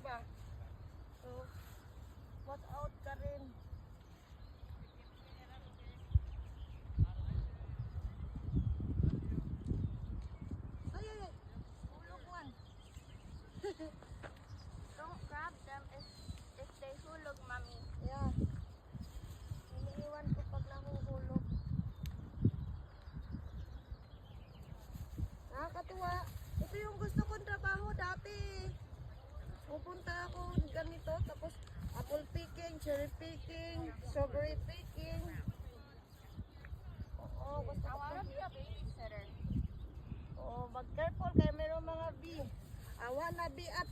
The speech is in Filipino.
ba? So, watch out ka rin. Ay, ay, ay. Hulog man. Don't grab them if they hulog, mommy. Yeah. Iniiwan ko pag nahuhulog. Nakakatuwa. Ito yung gusto kong trabaho dati. Pupunta ako ganito, tapos apple picking, cherry picking, strawberry picking. Oo, gusto I ko. want to be a babysitter. Oo, mag-careful kaya mayroong mga bee. I wanna be a